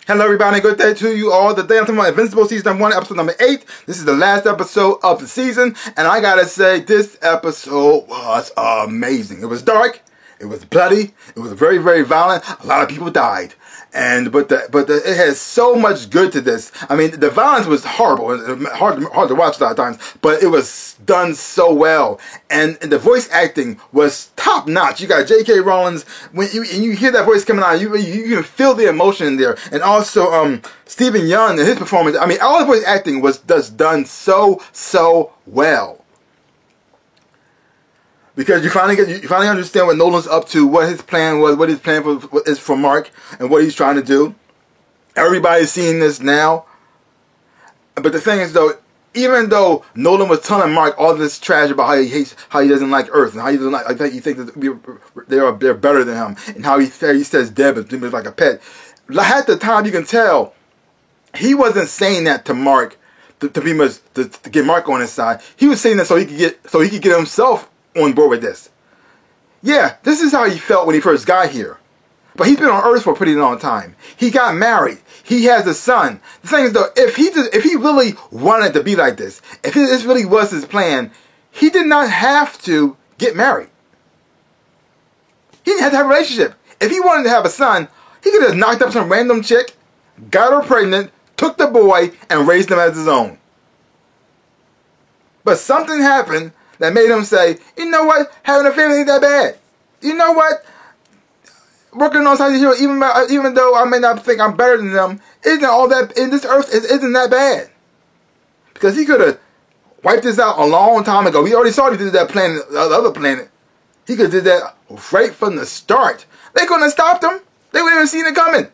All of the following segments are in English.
Hello everybody, good day to you all. Today I'm talking about Invincible Season 1, Episode number 8. This is the last episode of the season, and I gotta say, this episode was amazing. It was dark, it was bloody, it was very, very violent. A lot of people died. But it has so much good to this. I mean, the violence was horrible and hard to watch a lot of times, but it was done so well. And the voice acting was top notch. You got J.K. Rowling. When you hear that voice coming out, you can feel the emotion in there. And also Stephen Yeun and his performance. I mean, all the voice acting was just done so well. Because you finally understand what Nolan's up to, what his plan was, what his plan is for Mark, and what he's trying to do. Everybody's seeing this now. But the thing is, though, even though Nolan was telling Mark all this trash about how he doesn't like Earth, and how he doesn't like he thinks that they're better than him, and how he says Deb is like a pet. At the time, you can tell he wasn't saying that to Mark to get Mark on his side. He was saying that so he could get himself on board with this. Yeah, this is how he felt when he first got here. But he's been on Earth for a pretty long time. He got married. He has a son. The thing is, though, if he really wanted to be like this, if this really was his plan, he did not have to get married. He didn't have to have a relationship. If he wanted to have a son, he could have knocked up some random chick, got her pregnant, took the boy, and raised him as his own. But something happened that made him say, you know what, having a family ain't that bad. You know what, working on something here, even though I may not think I'm better than them, isn't all that, in this earth, isn't that bad. Because he could have wiped this out a long time ago. We already saw he did that planet, the other planet. He could have did that right from the start. They couldn't have stopped him. They wouldn't even seen it coming.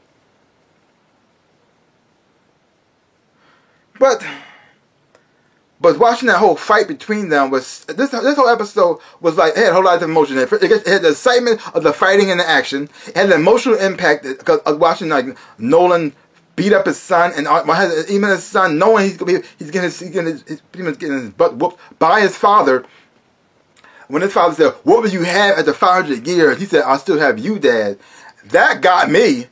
But watching that whole fight between them was, this whole episode was like, it had a whole lot of emotion. It had the excitement of the fighting and the action. It had the emotional impact of watching like Nolan beat up his son, and even his son knowing he's getting his butt whooped by his father. When his father said, "What would you have after 500 years?" He said, "I'll still have you, Dad." That got me.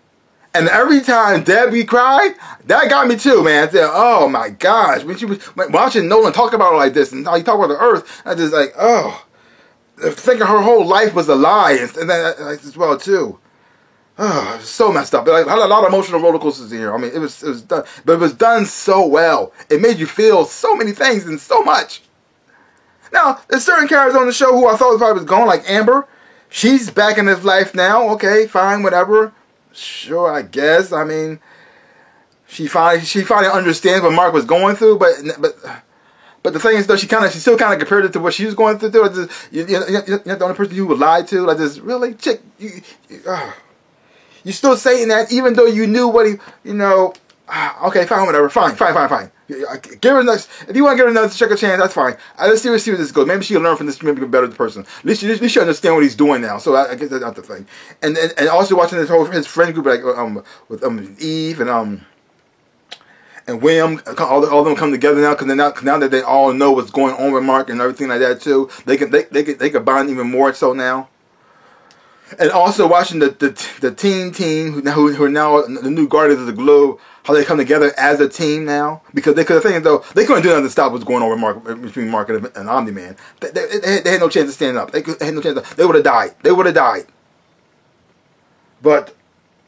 And every time Debbie cried, that got me too, man. I said, oh my gosh. When she was watching Nolan talk about it like this, and how he talked about the Earth, I just like, oh. Thinking her whole life was a lie, and that as well too. Oh, it was so messed up. Like, I had a lot of emotional roller coasters here. I mean, it was done, but it was done so well. It made you feel so many things and so much. Now, there's certain characters on the show who I thought probably was gone, like Amber. She's back in his life now. Okay, fine, whatever. Sure, I guess. I mean, she finally understands what Mark was going through, but the thing is, though, she still kind of compared it to what she was going through. You're the only person you would lie to. Like this, really, chick. You're still saying that, even though you knew what he, okay, fine, whatever, fine. Give her if you want to give her another check a chance, that's fine. Let's see where this goes. Maybe she'll learn from this, maybe be a better person. At least she understand what he's doing now. So I guess that's not the thing. And also watching his friend group, like with Eve and William, all of them come together now, because now that they all know what's going on with Mark and everything like that too, they can bond even more so now. And also watching the team who are now the new Guardians of the Globe, how they come together as a team now. Because the thing is, though, they couldn't do nothing to stop what's going on with between Mark and Omni-Man. They had no chance to stand up. They had no chance. They would have died. But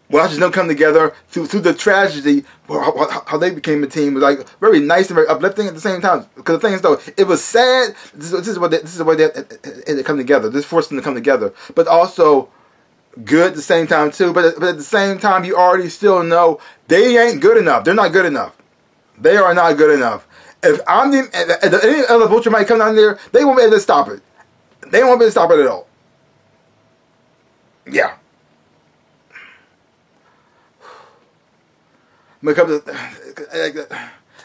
watching them come together through the tragedy, how they became a team was like very nice and very uplifting at the same time. Because the thing is, though, it was sad. This is what they had to come together. This forced them to come together, but also good at the same time too. But at the same time, you already still know they ain't good enough. They're not good enough. They are not good enough. If any other vulture might come down there, they won't be able to stop it. They won't be able to stop it at all. Yeah. Because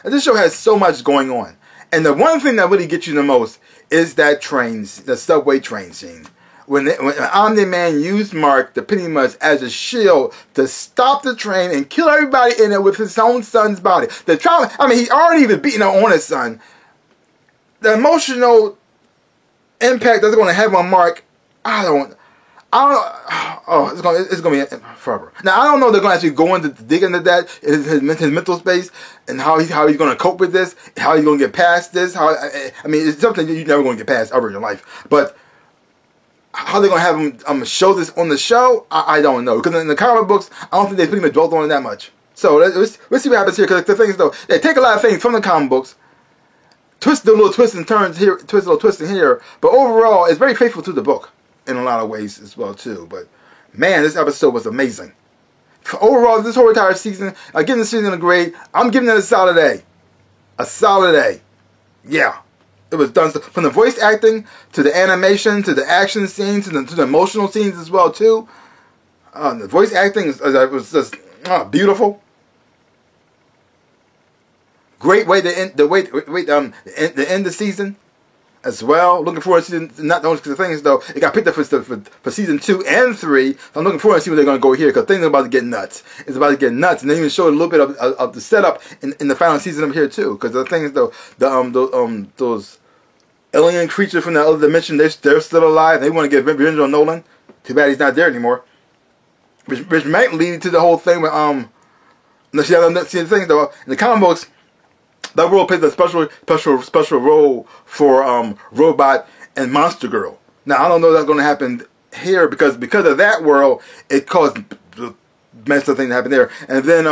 this show has so much going on, and the one thing that really gets you the most is that the subway train scene. When Omni-Man used Mark pretty much as a shield to stop the train and kill everybody in it with his own son's body. The trauma, I mean, he already been beating on his son. The emotional impact that's going to have on Mark, I It's gonna be forever. Now I don't know if they're gonna actually go into dig into that his mental space and how he's gonna cope with this, how he's gonna get past this. I mean, it's something you're never gonna get past ever in your life. But how they're gonna have him show this on the show, I don't know. Because in the comic books, I don't think they pretty much dwelt on it that much. So let's see what happens here. Because the things though, they take a lot of things from the comic books, twist the little twists and turns here, twist a little twist in here, but overall, it's very faithful to the book in a lot of ways as well too. But man, this episode was amazing. Overall, this whole entire season, I give the season a grade. I'm giving it a solid A. A solid A. Yeah. It was done from the voice acting to the animation to the action scenes to the emotional scenes as well too. The voice acting was just beautiful. Great way to end the end the season as well. Looking forward to season, not only because the thing is though, it got picked up for season 2 and 3. So I'm looking forward to see where they're going to go here because things are about to get nuts. It's about to get nuts, and they even showed a little bit of the setup in the final season of here too. Because the thing is though, those alien creatures from the other dimension, they're still alive. They want to get revenge on Nolan. Too bad he's not there anymore. Which might lead to the whole thing with see the thing though, in the comic books, that world plays a special role for Robot and Monster Girl. Now I don't know if that's going to happen here because of that world, it caused the mess of thing to happen there. And then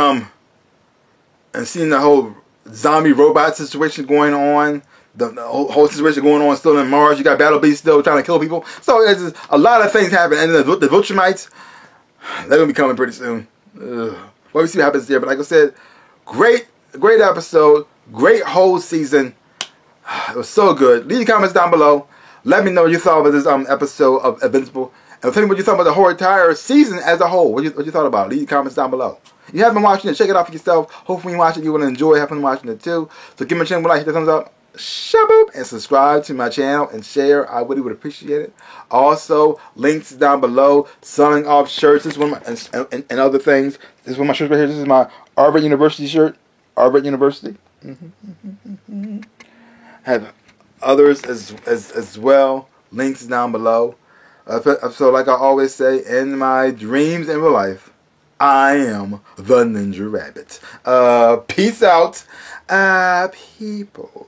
and seeing the whole zombie robot situation going on, the whole situation going on still in Mars. You got Battle Beast still trying to kill people. So there's just a lot of things happen. And then the Viltrumites, they're going to be coming pretty soon. Well, we see what happens there. But like I said, great episode. Great whole season. It was so good. Leave your comments down below. Let me know what you thought about this episode of Invincible. And tell me what you thought about the whole entire season as a whole. What you thought about it. Leave your comments down below. If you haven't been watching it, check it out for yourself. Hopefully when you watch it, you will enjoy having watching it too. So give me a channel, like, hit the thumbs up, shaboop, and subscribe to my channel and share. I really would appreciate it. Also, links down below. Selling off shirts. This is one of my, and other things. This is one of my shirts right here. This is my Harvard University shirt. Harvard University. Have others as well. Links down below. So like I always say, in my dreams and real life, I am the Ninja Rabbit. Peace out, people.